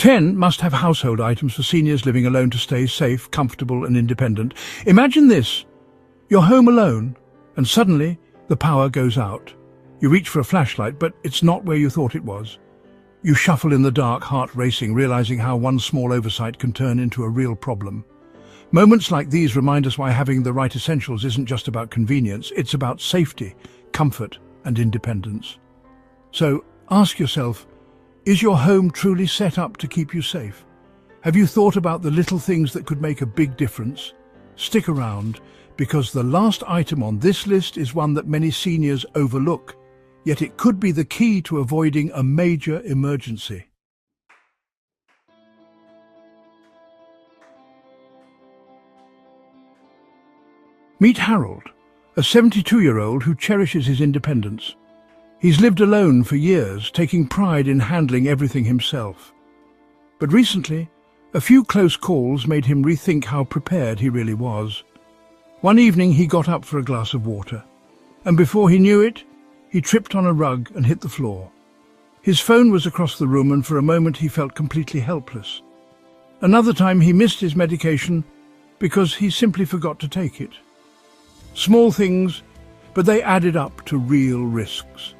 10 must-have household items for seniors living alone to stay safe, comfortable and independent. Imagine this. You're home alone and suddenly the power goes out. You reach for a flashlight, but it's not where you thought it was. You shuffle in the dark, heart racing, realizing how one small oversight can turn into a real problem. Moments like these remind us why having the right essentials isn't just about convenience, it's about safety, comfort and independence. So ask yourself, is your home truly set up to keep you safe? Have you thought about the little things that could make a big difference? Stick around, because the last item on this list is one that many seniors overlook, yet it could be the key to avoiding a major emergency. Meet Harold, a 72-year-old who cherishes his independence. He's lived alone for years, taking pride in handling everything himself. But recently, a few close calls made him rethink how prepared he really was. One evening he got up for a glass of water, and before he knew it, he tripped on a rug and hit the floor. His phone was across the room, and for a moment he felt completely helpless. Another time he missed his medication because he simply forgot to take it. Small things, but they added up to real risks.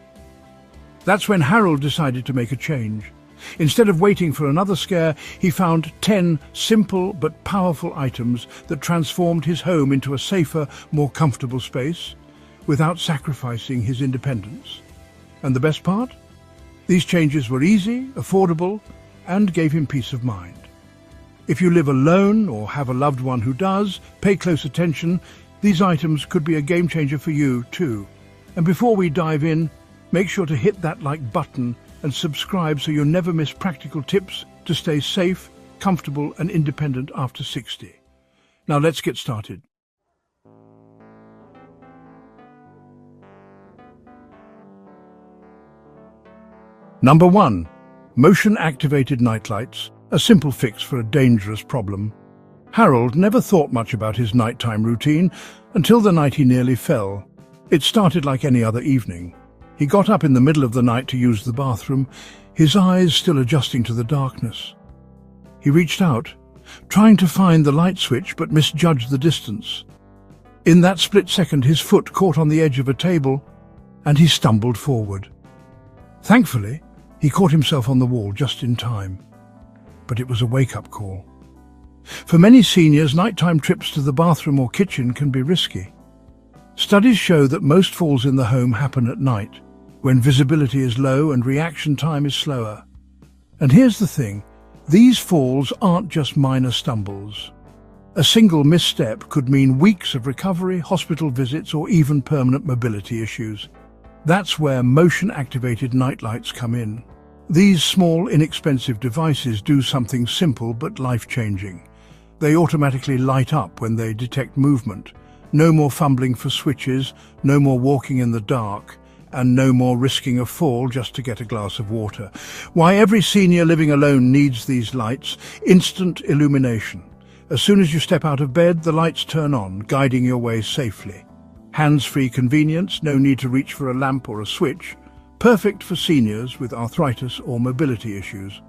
That's when Harold decided to make a change. Instead of waiting for another scare, he found 10 simple but powerful items that transformed his home into a safer, more comfortable space without sacrificing his independence. And the best part? These changes were easy, affordable, and gave him peace of mind. If you live alone or have a loved one who does, pay close attention. These items could be a game changer for you too. And before we dive in, make sure to hit that like button and subscribe so you'll never miss practical tips to stay safe, comfortable and independent after 60. Now let's get started. Number 1. Motion-activated nightlights, a simple fix for a dangerous problem. Harold never thought much about his nighttime routine until the night he nearly fell. It started like any other evening. He got up in the middle of the night to use the bathroom, his eyes still adjusting to the darkness. He reached out, trying to find the light switch, but misjudged the distance. In that split second, his foot caught on the edge of a table, and he stumbled forward. Thankfully, he caught himself on the wall just in time. But it was a wake-up call. For many seniors, nighttime trips to the bathroom or kitchen can be risky. Studies show that most falls in the home happen at night, when visibility is low and reaction time is slower. And here's the thing, these falls aren't just minor stumbles. A single misstep could mean weeks of recovery, hospital visits, or even permanent mobility issues. That's where motion-activated nightlights come in. These small, inexpensive devices do something simple but life-changing. They automatically light up when they detect movement. No more fumbling for switches, no more walking in the dark, and no more risking a fall just to get a glass of water. Why every senior living alone needs these lights: instant illumination. As soon as you step out of bed, the lights turn on, guiding your way safely. Hands-free convenience, no need to reach for a lamp or a switch. Perfect for seniors with arthritis or mobility issues.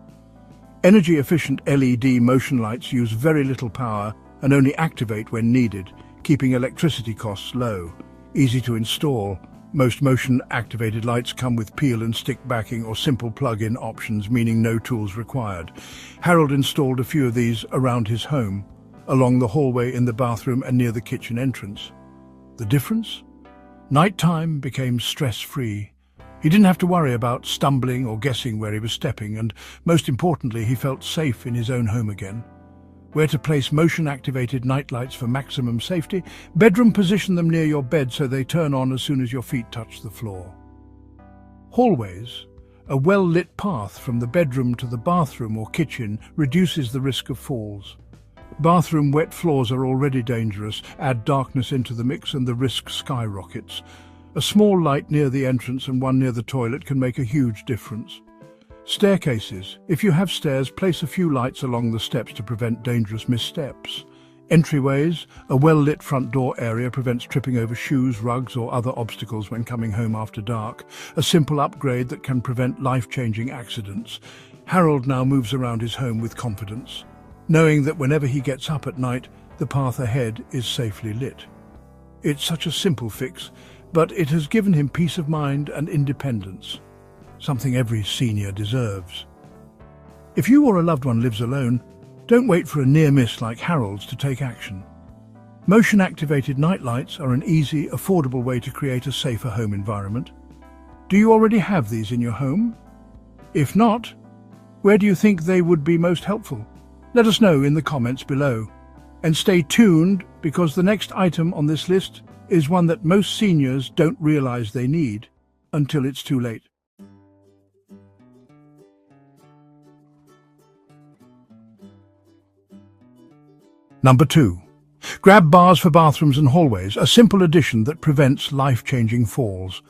Energy-efficient LED motion lights use very little power and only activate when needed, keeping electricity costs low. Easy to install. Most motion-activated lights come with peel and stick backing or simple plug-in options, meaning no tools required. Harold installed a few of these around his home, along the hallway, in the bathroom and near the kitchen entrance. The difference? Nighttime became stress-free. He didn't have to worry about stumbling or guessing where he was stepping, and most importantly, he felt safe in his own home again. Where to place motion-activated nightlights for maximum safety? Bedroom, position them near your bed so they turn on as soon as your feet touch the floor. Hallways, a well-lit path from the bedroom to the bathroom or kitchen, reduces the risk of falls. Bathroom wet floors are already dangerous. Add darkness into the mix and the risk skyrockets. A small light near the entrance and one near the toilet can make a huge difference. Staircases. If you have stairs, place a few lights along the steps to prevent dangerous missteps. Entryways. A well-lit front door area prevents tripping over shoes, rugs or other obstacles when coming home after dark. A simple upgrade that can prevent life-changing accidents. Harold now moves around his home with confidence, knowing that whenever he gets up at night, the path ahead is safely lit. It's such a simple fix, but it has given him peace of mind and independence, something every senior deserves. If you or a loved one lives alone, don't wait for a near miss like Harold's to take action. Motion-activated nightlights are an easy, affordable way to create a safer home environment. Do you already have these in your home? If not, where do you think they would be most helpful? Let us know in the comments below. And stay tuned, because the next item on this list is one that most seniors don't realize they need until it's too late. Number 2. Grab bars for bathrooms and hallways, a simple addition that prevents life-changing falls.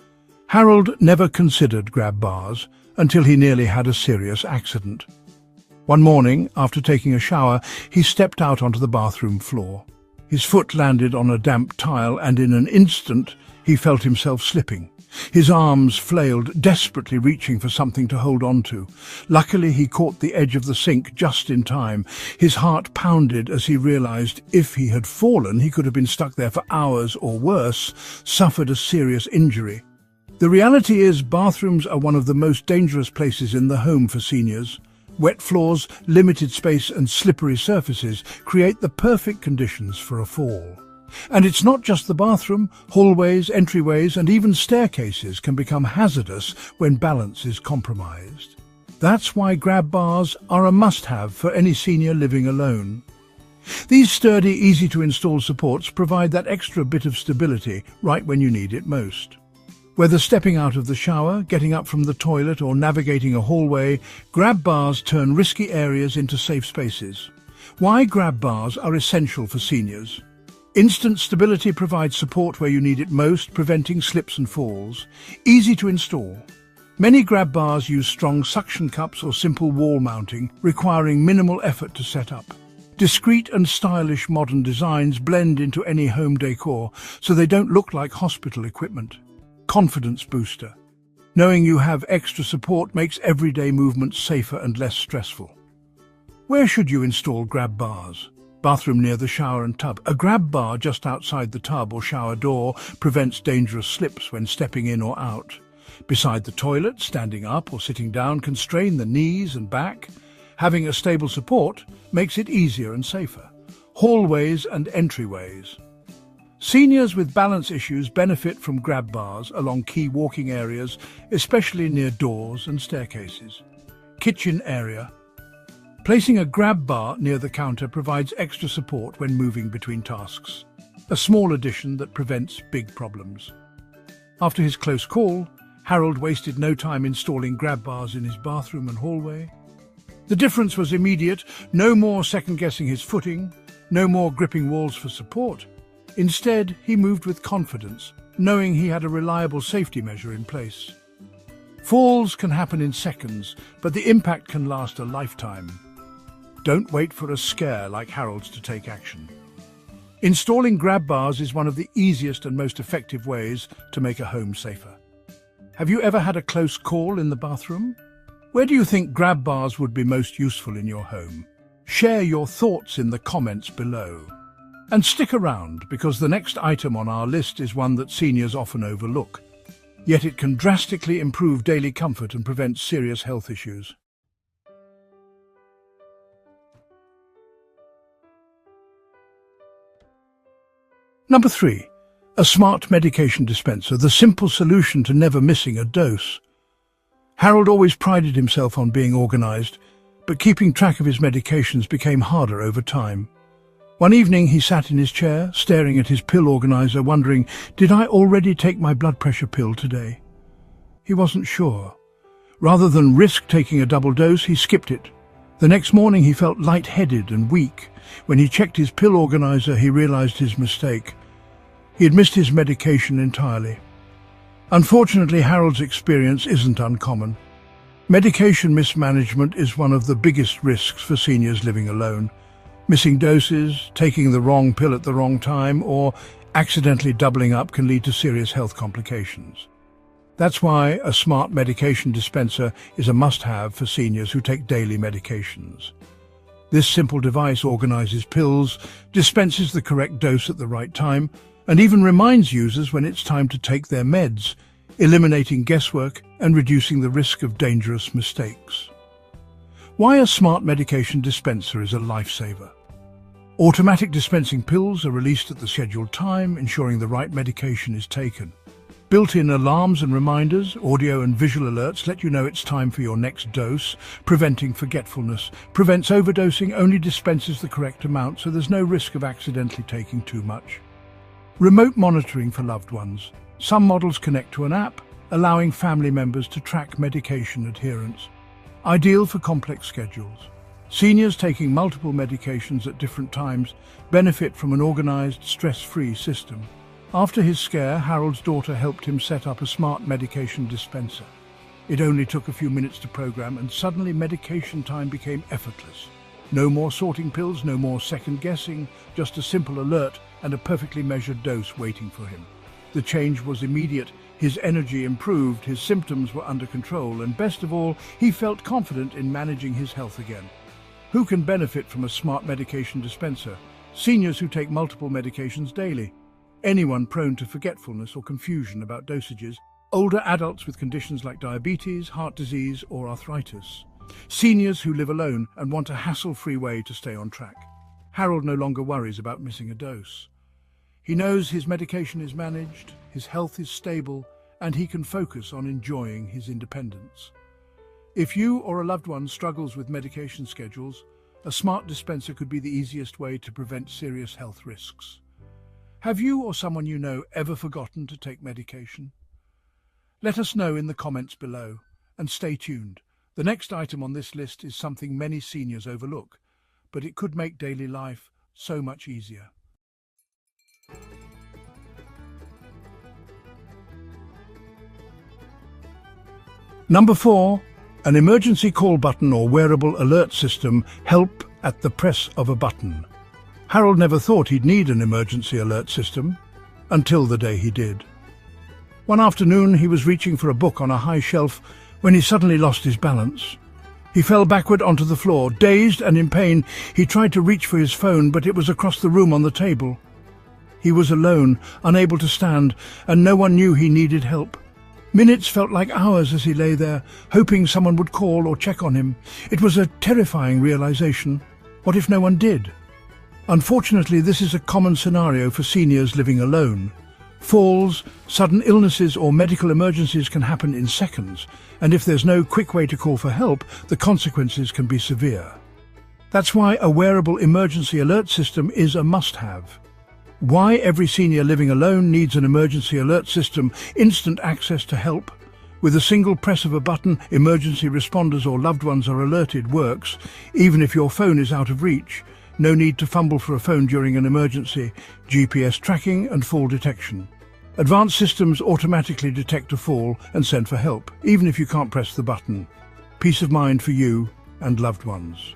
Harold never considered grab bars until he nearly had a serious accident. One morning, after taking a shower, he stepped out onto the bathroom floor. His foot landed on a damp tile, and in an instant, he felt himself slipping. His arms flailed, desperately reaching for something to hold on to. Luckily, he caught the edge of the sink just in time. His heart pounded as he realized if he had fallen, he could have been stuck there for hours or worse, suffered a serious injury. The reality is, bathrooms are one of the most dangerous places in the home for seniors. Wet floors, limited space and slippery surfaces create the perfect conditions for a fall. And it's not just the bathroom. Hallways, entryways and even staircases can become hazardous when balance is compromised. That's why grab bars are a must-have for any senior living alone. These sturdy, easy-to-install supports provide that extra bit of stability right when you need it most. Whether stepping out of the shower, getting up from the toilet or navigating a hallway, grab bars turn risky areas into safe spaces. Why grab bars are essential for seniors. Instant stability provides support where you need it most, preventing slips and falls. Easy to install. Many grab bars use strong suction cups or simple wall mounting, requiring minimal effort to set up. Discreet and stylish modern designs blend into any home decor, so they don't look like hospital equipment. Confidence booster. Knowing you have extra support makes everyday movements safer and less stressful. Where should you install grab bars? Bathroom near the shower and tub. A grab bar just outside the tub or shower door prevents dangerous slips when stepping in or out. Beside the toilet, standing up or sitting down can strain the knees and back. Having a stable support makes it easier and safer. Hallways and entryways. Seniors with balance issues benefit from grab bars along key walking areas, especially near doors and staircases. Kitchen area. Placing a grab bar near the counter provides extra support when moving between tasks. A small addition that prevents big problems. After his close call, Harold wasted no time installing grab bars in his bathroom and hallway. The difference was immediate. No more second-guessing his footing, no more gripping walls for support. Instead, he moved with confidence, knowing he had a reliable safety measure in place. Falls can happen in seconds, but the impact can last a lifetime. Don't wait for a scare like Harold's to take action. Installing grab bars is one of the easiest and most effective ways to make a home safer. Have you ever had a close call in the bathroom? Where do you think grab bars would be most useful in your home? Share your thoughts in the comments below. And stick around, because the next item on our list is one that seniors often overlook. Yet it can drastically improve daily comfort and prevent serious health issues. Number 3. A smart medication dispenser, the simple solution to never missing a dose. Harold always prided himself on being organized, but keeping track of his medications became harder over time. One evening he sat in his chair, staring at his pill organizer, wondering, did I already take my blood pressure pill today? He wasn't sure. Rather than risk taking a double dose, he skipped it. The next morning he felt lightheaded and weak. When he checked his pill organizer, he realized his mistake. He had missed his medication entirely. Unfortunately, Harold's experience isn't uncommon. Medication mismanagement is one of the biggest risks for seniors living alone. Missing doses, taking the wrong pill at the wrong time, or accidentally doubling up can lead to serious health complications. That's why a smart medication dispenser is a must-have for seniors who take daily medications. This simple device organizes pills, dispenses the correct dose at the right time, and even reminds users when it's time to take their meds, eliminating guesswork and reducing the risk of dangerous mistakes. Why a smart medication dispenser is a lifesaver. Automatic dispensing pills are released at the scheduled time, ensuring the right medication is taken. Built-in alarms and reminders, audio and visual alerts let you know it's time for your next dose, preventing forgetfulness, prevents overdosing, only dispenses the correct amount so there's no risk of accidentally taking too much. Remote monitoring for loved ones. Some models connect to an app, allowing family members to track medication adherence. Ideal for complex schedules. Seniors taking multiple medications at different times benefit from an organized, stress-free system. After his scare, Harold's daughter helped him set up a smart medication dispenser. It only took a few minutes to program, and suddenly medication time became effortless. No more sorting pills, no more second-guessing, just a simple alert and a perfectly measured dose waiting for him. The change was immediate. His energy improved, his symptoms were under control, and best of all, he felt confident in managing his health again. Who can benefit from a smart medication dispenser? Seniors who take multiple medications daily. Anyone prone to forgetfulness or confusion about dosages. Older adults with conditions like diabetes, heart disease, or arthritis. Seniors who live alone and want a hassle-free way to stay on track. Harold no longer worries about missing a dose. He knows his medication is managed, his health is stable, and he can focus on enjoying his independence. If you or a loved one struggles with medication schedules, a smart dispenser could be the easiest way to prevent serious health risks. Have you or someone you know ever forgotten to take medication? Let us know in the comments below, and stay tuned. The next item on this list is something many seniors overlook, but it could make daily life so much easier. Number 4. An emergency call button or wearable alert system, help at the press of a button. Harold never thought he'd need an emergency alert system, until the day he did. One afternoon he was reaching for a book on a high shelf when he suddenly lost his balance. He fell backward onto the floor. Dazed and in pain, he tried to reach for his phone, but it was across the room on the table. He was alone, unable to stand, and no one knew he needed help. Minutes felt like hours as he lay there, hoping someone would call or check on him. It was a terrifying realization. What if no one did? Unfortunately, this is a common scenario for seniors living alone. Falls, sudden illnesses or medical emergencies can happen in seconds, and if there's no quick way to call for help, the consequences can be severe. That's why a wearable emergency alert system is a must-have. Why every senior living alone needs an emergency alert system, instant access to help. With a single press of a button, emergency responders or loved ones are alerted works, even if your phone is out of reach. No need to fumble for a phone during an emergency, GPS tracking and fall detection. Advanced systems automatically detect a fall and send for help, even if you can't press the button. Peace of mind for you and loved ones.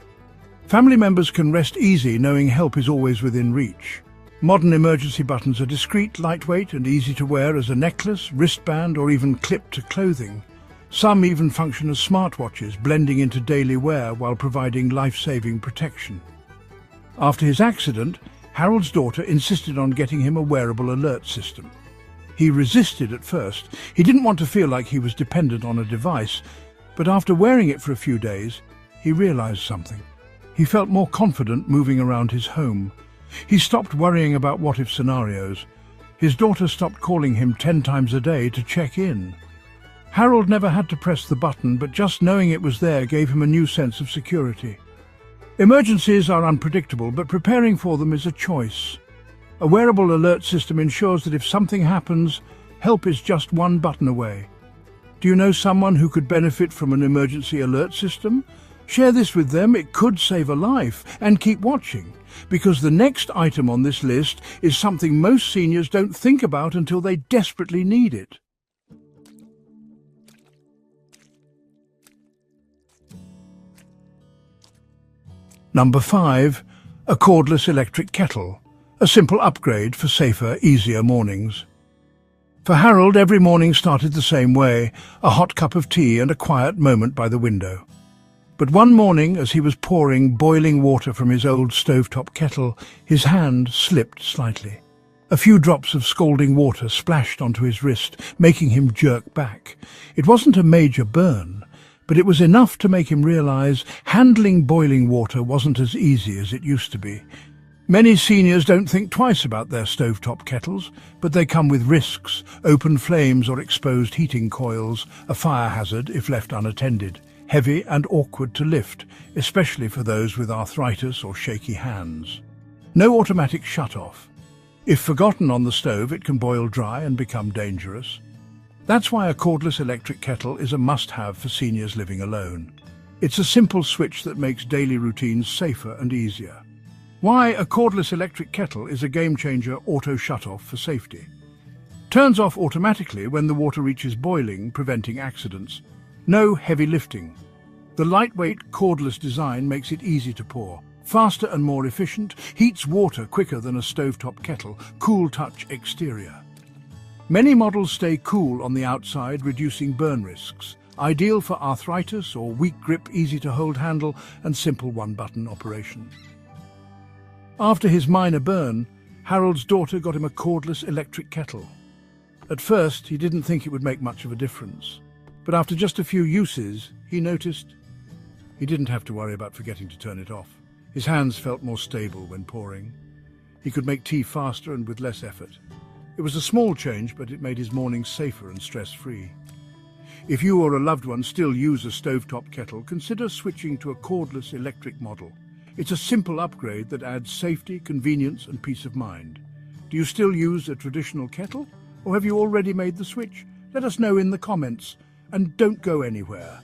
Family members can rest easy knowing help is always within reach. Modern emergency buttons are discreet, lightweight and easy to wear as a necklace, wristband or even clip to clothing. Some even function as smartwatches, blending into daily wear while providing life-saving protection. After his accident, Harold's daughter insisted on getting him a wearable alert system. He resisted at first. He didn't want to feel like he was dependent on a device, but after wearing it for a few days, he realized something. He felt more confident moving around his home. He stopped worrying about what-if scenarios. His daughter stopped calling him 10 times a day to check in. Harold never had to press the button, but just knowing it was there gave him a new sense of security. Emergencies are unpredictable, but preparing for them is a choice. A wearable alert system ensures that if something happens, help is just one button away. Do you know someone who could benefit from an emergency alert system? Share this with them, it could save a life. And keep watching, because the next item on this list is something most seniors don't think about until they desperately need it. Number 5. A cordless electric kettle. A simple upgrade for safer, easier mornings. For Harold, every morning started the same way, a hot cup of tea and a quiet moment by the window. But one morning, as he was pouring boiling water from his old stovetop kettle, his hand slipped slightly. A few drops of scalding water splashed onto his wrist, making him jerk back. It wasn't a major burn, but it was enough to make him realize handling boiling water wasn't as easy as it used to be. Many seniors don't think twice about their stovetop kettles, but they come with risks: open flames or exposed heating coils, a fire hazard if left unattended, heavy and awkward to lift, especially for those with arthritis or shaky hands. No automatic shut-off. If forgotten on the stove, it can boil dry and become dangerous. That's why a cordless electric kettle is a must-have for seniors living alone. It's a simple switch that makes daily routines safer and easier. Why a cordless electric kettle is a game-changer auto shut-off for safety. Turns off automatically when the water reaches boiling, preventing accidents. No heavy lifting. The lightweight cordless design makes it easy to pour. Faster and more efficient, heats water quicker than a stovetop kettle, cool touch exterior. Many models stay cool on the outside, reducing burn risks. Ideal for arthritis or weak grip, easy to hold handle and simple one-button operation. After his minor burn, Harold's daughter got him a cordless electric kettle. At first, he didn't think it would make much of a difference. But after just a few uses, he noticed he didn't have to worry about forgetting to turn it off. His hands felt more stable when pouring. He could make tea faster and with less effort. It was a small change, but it made his mornings safer and stress-free. If you or a loved one still use a stovetop kettle, consider switching to a cordless electric model. It's a simple upgrade that adds safety, convenience, and peace of mind. Do you still use a traditional kettle, or have you already made the switch? Let us know in the comments, and don't go anywhere.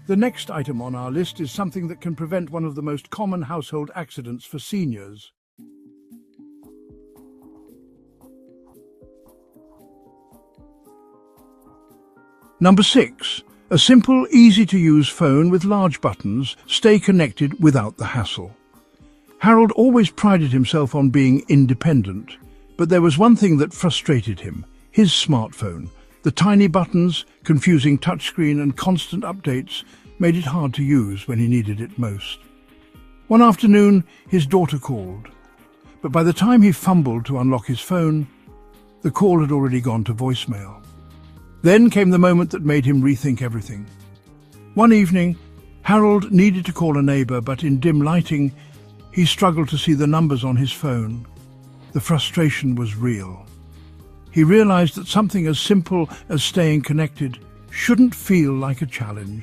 The next item on our list is something that can prevent one of the most common household accidents for seniors. Number 6. A simple, easy-to-use phone with large buttons. Stay connected without the hassle. Harold always prided himself on being independent, but there was one thing that frustrated him: his smartphone. The tiny buttons, confusing touchscreen and constant updates made it hard to use when he needed it most. One afternoon, his daughter called, but by the time he fumbled to unlock his phone, the call had already gone to voicemail. Then came the moment that made him rethink everything. One evening, Harold needed to call a neighbor, but in dim lighting, he struggled to see the numbers on his phone. The frustration was real. He realized that something as simple as staying connected shouldn't feel like a challenge.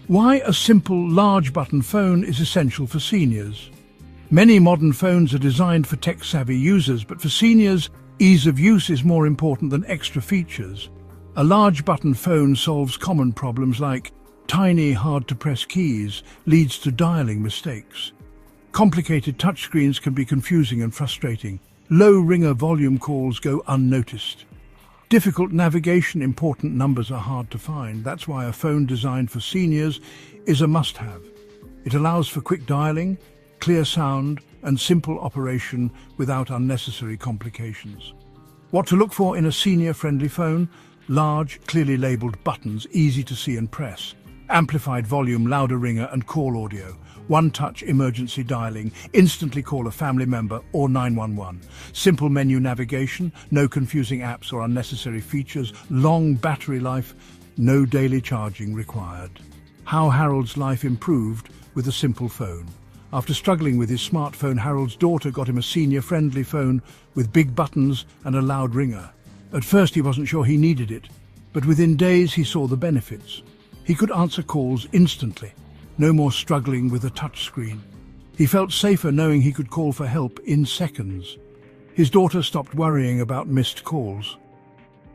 Why a simple, large-button phone is essential for seniors. Many modern phones are designed for tech-savvy users, but for seniors, ease of use is more important than extra features. A large-button phone solves common problems like tiny, hard-to-press keys, leads to dialing mistakes. Complicated touchscreens can be confusing and frustrating. Low-ringer volume calls go unnoticed. Difficult navigation, important numbers are hard to find. That's why a phone designed for seniors is a must-have. It allows for quick dialing, clear sound, and simple operation without unnecessary complications. What to look for in a senior-friendly phone? Large, clearly labeled buttons, easy to see and press. Amplified volume, louder ringer, and call audio. One-touch emergency dialing, instantly call a family member or 911. Simple menu navigation, no confusing apps or unnecessary features. Long battery life, no daily charging required. How Harold's life improved with a simple phone. After struggling with his smartphone, Harold's daughter got him a senior-friendly phone with big buttons and a loud ringer. At first he wasn't sure he needed it, but within days he saw the benefits. He could answer calls instantly. No more struggling with a touchscreen. He felt safer knowing he could call for help in seconds. His daughter stopped worrying about missed calls.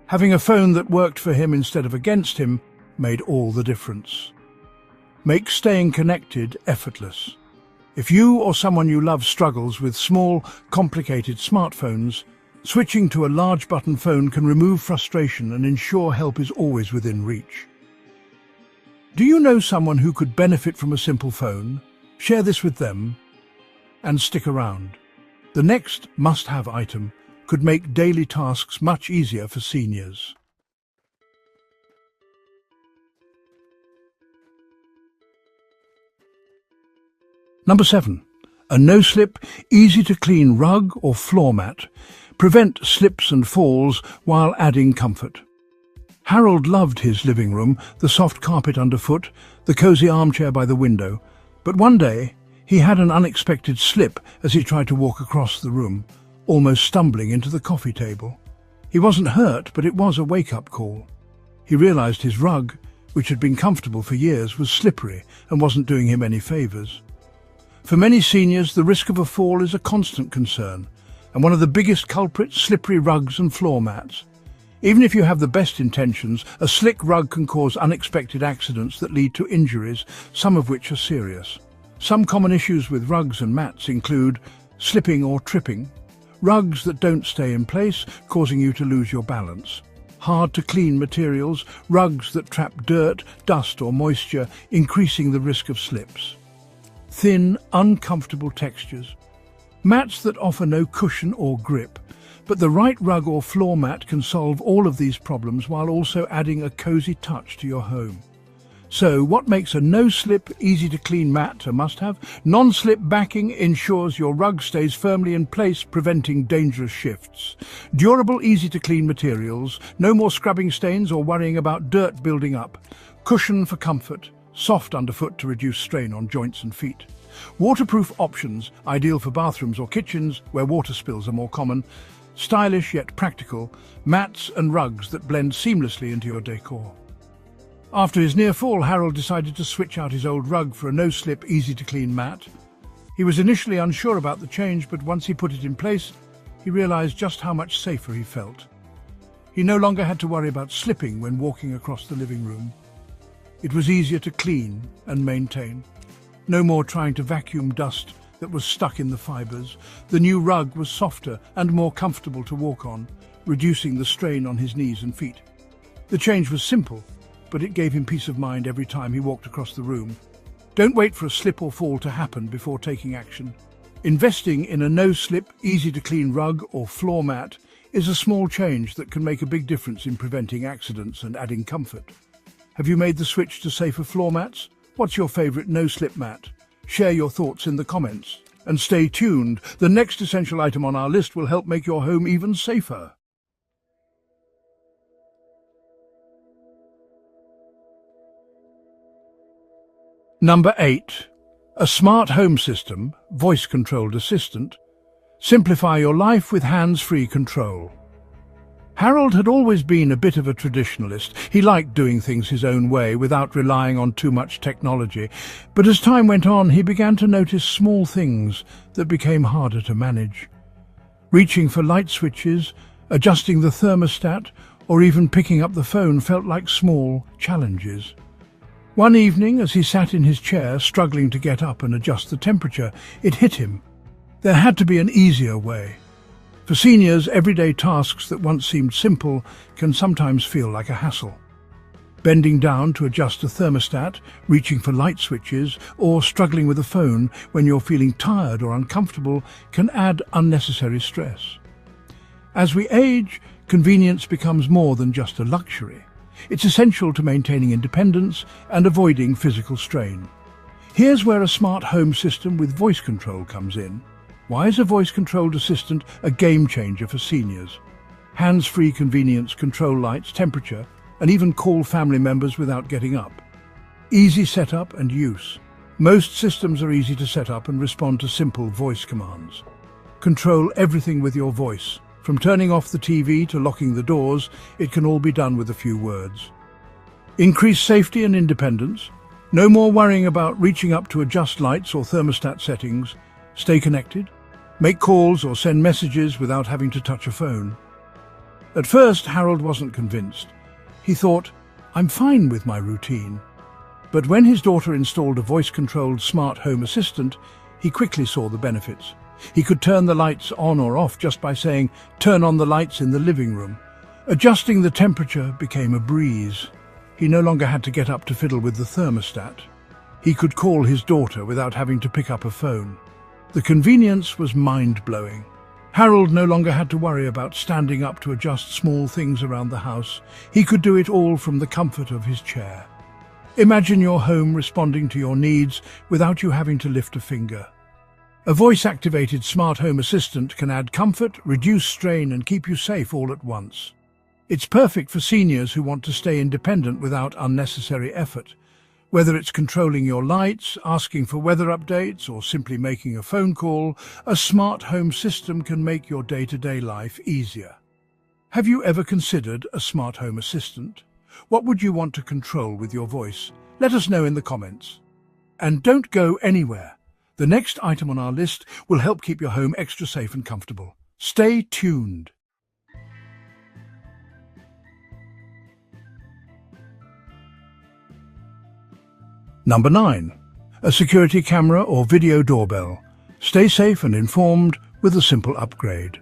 Having a phone that worked for him instead of against him made all the difference. Make staying connected effortless. If you or someone you love struggles with small, complicated smartphones, switching to a large button phone can remove frustration and ensure help is always within reach. Do you know someone who could benefit from a simple phone? Share this with them and stick around. The next must-have item, could make daily tasks much easier for seniors. Number 7. A no-slip, easy-to-clean rug or floor mat. Prevent slips and falls while adding comfort. Harold loved his living room, the soft carpet underfoot, the cosy armchair by the window. But one day, he had an unexpected slip as he tried to walk across the room, almost stumbling into the coffee table. He wasn't hurt, but it was a wake-up call. He realized his rug, which had been comfortable for years, was slippery and wasn't doing him any favors. For many seniors, the risk of a fall is a constant concern, and one of the biggest culprits, slippery rugs and floor mats. Even if you have the best intentions, a slick rug can cause unexpected accidents that lead to injuries, some of which are serious. Some common issues with rugs and mats include slipping or tripping, rugs that don't stay in place, causing you to lose your balance, hard-to-clean materials, rugs that trap dirt, dust or moisture, increasing the risk of slips, thin, uncomfortable textures, mats that offer no cushion or grip. But the right rug or floor mat can solve all of these problems while also adding a cozy touch to your home. So, what makes a no-slip, easy-to-clean mat a must-have? Non-slip backing ensures your rug stays firmly in place, preventing dangerous shifts. Durable, easy-to-clean materials, no more scrubbing stains or worrying about dirt building up. Cushion for comfort, soft underfoot to reduce strain on joints and feet. Waterproof options, ideal for bathrooms or kitchens where water spills are more common. Stylish yet practical, mats and rugs that blend seamlessly into your decor. After his near fall, Harold decided to switch out his old rug for a no-slip, easy-to-clean mat. He was initially unsure about the change, but once he put it in place, he realized just how much safer he felt. He no longer had to worry about slipping when walking across the living room. It was easier to clean and maintain. No more trying to vacuum dust that was stuck in the fibers. The new rug was softer and more comfortable to walk on, reducing the strain on his knees and feet. The change was simple, but it gave him peace of mind every time he walked across the room. Don't wait for a slip or fall to happen before taking action. Investing in a no-slip, easy-to-clean rug or floor mat is a small change that can make a big difference in preventing accidents and adding comfort. Have you made the switch to safer floor mats? What's your favorite no-slip mat? Share your thoughts in the comments. And stay tuned. The next essential item on our list will help make your home even safer. Number 8. A smart home system, voice-controlled assistant. Simplify your life with hands-free control. Harold had always been a bit of a traditionalist. He liked doing things his own way without relying on too much technology. But as time went on, he began to notice small things that became harder to manage. Reaching for light switches, adjusting the thermostat, or even picking up the phone felt like small challenges. One evening, as he sat in his chair, struggling to get up and adjust the temperature, it hit him. There had to be an easier way. For seniors, everyday tasks that once seemed simple can sometimes feel like a hassle. Bending down to adjust a thermostat, reaching for light switches, or struggling with a phone when you're feeling tired or uncomfortable can add unnecessary stress. As we age, convenience becomes more than just a luxury. It's essential to maintaining independence and avoiding physical strain. Here's where a smart home system with voice control comes in. Why is a voice-controlled assistant a game-changer for seniors? Hands-free convenience, control lights, temperature, and even call family members without getting up. Easy setup and use. Most systems are easy to set up and respond to simple voice commands. Control everything with your voice. From turning off the TV to locking the doors, it can all be done with a few words. Increase safety and independence. No more worrying about reaching up to adjust lights or thermostat settings. Stay connected. Make calls or send messages without having to touch a phone. At first, Harold wasn't convinced. He thought, I'm fine with my routine. But when his daughter installed a voice-controlled smart home assistant, he quickly saw the benefits. He could turn the lights on or off just by saying, "Turn on the lights in the living room." Adjusting the temperature became a breeze. He no longer had to get up to fiddle with the thermostat. He could call his daughter without having to pick up a phone. The convenience was mind-blowing. Harold no longer had to worry about standing up to adjust small things around the house. He could do it all from the comfort of his chair. Imagine your home responding to your needs without you having to lift a finger. A voice-activated smart home assistant can add comfort, reduce strain, and keep you safe all at once. It's perfect for seniors who want to stay independent without unnecessary effort. Whether it's controlling your lights, asking for weather updates, or simply making a phone call, a smart home system can make your day-to-day life easier. Have you ever considered a smart home assistant? What would you want to control with your voice? Let us know in the comments. And don't go anywhere. The next item on our list will help keep your home extra safe and comfortable. Stay tuned. Number 9. A security camera or video doorbell. Stay safe and informed with a simple upgrade.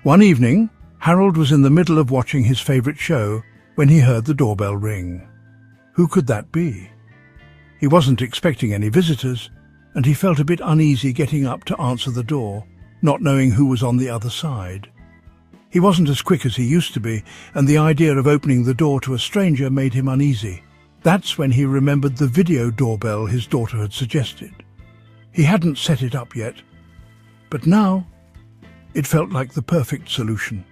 One evening, Harold was in the middle of watching his favorite show when he heard the doorbell ring. Who could that be? He wasn't expecting any visitors, and he felt a bit uneasy getting up to answer the door, not knowing who was on the other side. He wasn't as quick as he used to be, and the idea of opening the door to a stranger made him uneasy. That's when he remembered the video doorbell his daughter had suggested. He hadn't set it up yet, but now it felt like the perfect solution.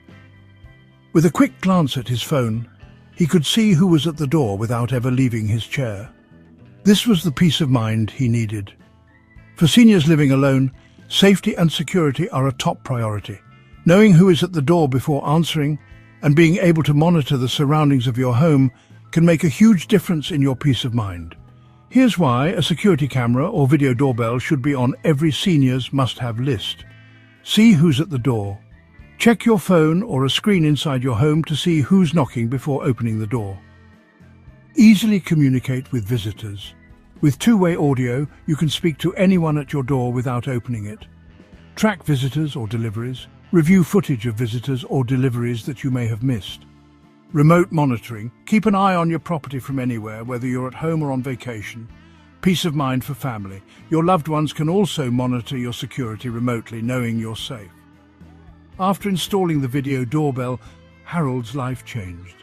With a quick glance at his phone, he could see who was at the door without ever leaving his chair. This was the peace of mind he needed. For seniors living alone, safety and security are a top priority. Knowing who is at the door before answering and being able to monitor the surroundings of your home can make a huge difference in your peace of mind. Here's why a security camera or video doorbell should be on every senior's must-have list. See who's at the door. Check your phone or a screen inside your home to see who's knocking before opening the door. Easily communicate with visitors. With two-way audio, you can speak to anyone at your door without opening it. Track visitors or deliveries. Review footage of visitors or deliveries that you may have missed. Remote monitoring. Keep an eye on your property from anywhere, whether you're at home or on vacation. Peace of mind for family. Your loved ones can also monitor your security remotely, knowing you're safe. After installing the video doorbell, Harold's life changed.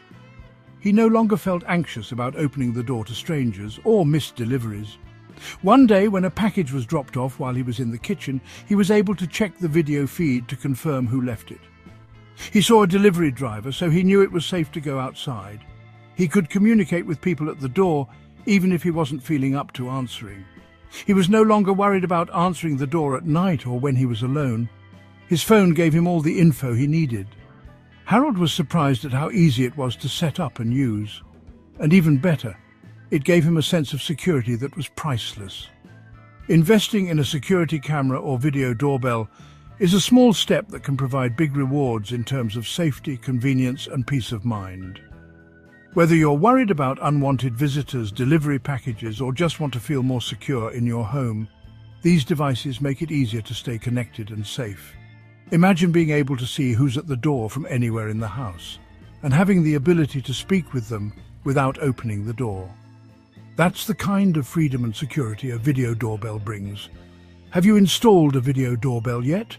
He no longer felt anxious about opening the door to strangers or missed deliveries. One day, when a package was dropped off while he was in the kitchen, he was able to check the video feed to confirm who left it. He saw a delivery driver, so he knew it was safe to go outside. He could communicate with people at the door, even if he wasn't feeling up to answering. He was no longer worried about answering the door at night or when he was alone. His phone gave him all the info he needed. Harold was surprised at how easy it was to set up and use. And even better, it gave him a sense of security that was priceless. Investing in a security camera or video doorbell is a small step that can provide big rewards in terms of safety, convenience, and peace of mind. Whether you're worried about unwanted visitors, delivery packages, or just want to feel more secure in your home, these devices make it easier to stay connected and safe. Imagine being able to see who's at the door from anywhere in the house, and having the ability to speak with them without opening the door. That's the kind of freedom and security a video doorbell brings. Have you installed a video doorbell yet?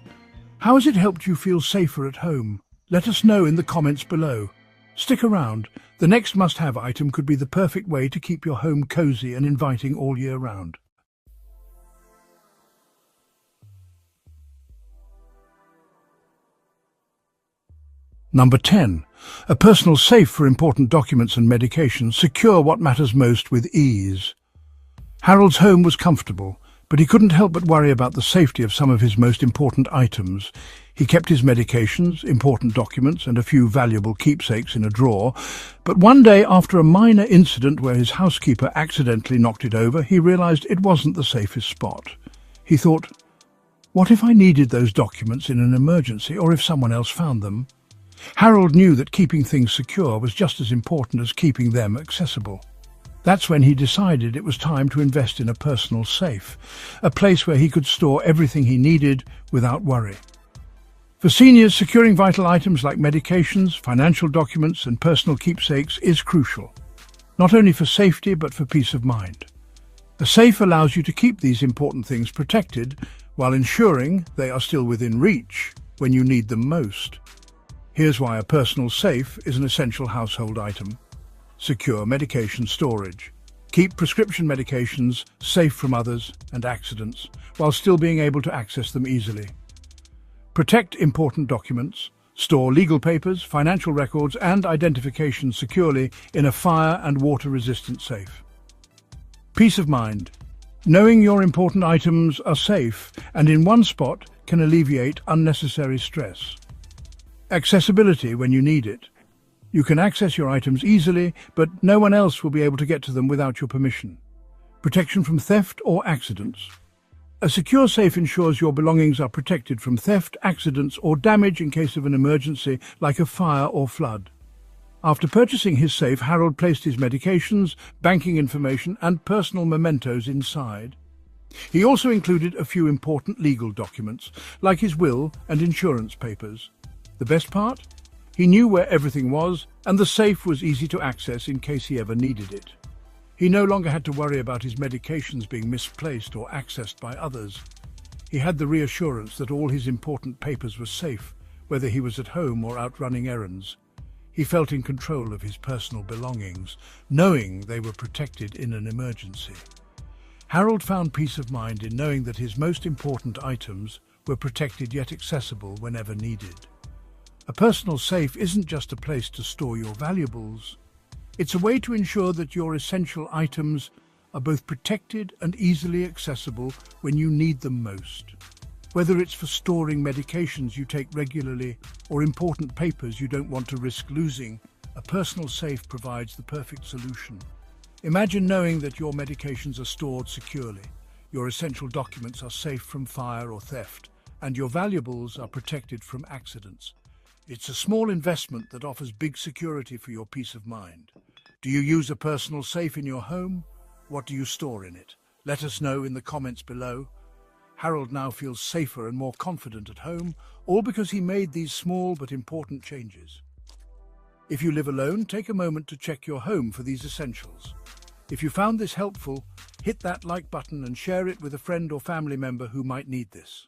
How has it helped you feel safer at home? Let us know in the comments below. Stick around. The next must-have item could be the perfect way to keep your home cozy and inviting all year round. Number 10. A personal safe for important documents and medications. Secure what matters most with ease. Harold's home was comfortable, but he couldn't help but worry about the safety of some of his most important items. He kept his medications, important documents, and a few valuable keepsakes in a drawer. But one day, after a minor incident where his housekeeper accidentally knocked it over, he realized it wasn't the safest spot. He thought, what if I needed those documents in an emergency, or if someone else found them? Harold knew that keeping things secure was just as important as keeping them accessible. That's when he decided it was time to invest in a personal safe, a place where he could store everything he needed without worry. For seniors, securing vital items like medications, financial documents, and personal keepsakes is crucial, not only for safety but for peace of mind. A safe allows you to keep these important things protected while ensuring they are still within reach when you need them most. Here's why a personal safe is an essential household item. Secure medication storage. Keep prescription medications safe from others and accidents, while still being able to access them easily. Protect important documents. Store legal papers, financial records, and identification securely in a fire and water-resistant safe. Peace of mind. Knowing your important items are safe and in one spot can alleviate unnecessary stress. Accessibility when you need it. You can access your items easily, but no one else will be able to get to them without your permission. Protection from theft or accidents. A secure safe ensures your belongings are protected from theft, accidents, or damage in case of an emergency like a fire or flood. After purchasing his safe, Harold placed his medications, banking information, and personal mementos inside. He also included a few important legal documents, like his will and insurance papers. The best part? He knew where everything was, and the safe was easy to access in case he ever needed it. He no longer had to worry about his medications being misplaced or accessed by others. He had the reassurance that all his important papers were safe, whether he was at home or out running errands. He felt in control of his personal belongings, knowing they were protected in an emergency. Harold found peace of mind in knowing that his most important items were protected yet accessible whenever needed. A personal safe isn't just a place to store your valuables. It's a way to ensure that your essential items are both protected and easily accessible when you need them most. Whether it's for storing medications you take regularly or important papers you don't want to risk losing, a personal safe provides the perfect solution. Imagine knowing that your medications are stored securely, your essential documents are safe from fire or theft, and your valuables are protected from accidents. It's a small investment that offers big security for your peace of mind. Do you use a personal safe in your home? What do you store in it? Let us know in the comments below. Harold now feels safer and more confident at home, all because he made these small but important changes. If you live alone, take a moment to check your home for these essentials. If you found this helpful, hit that like button and share it with a friend or family member who might need this.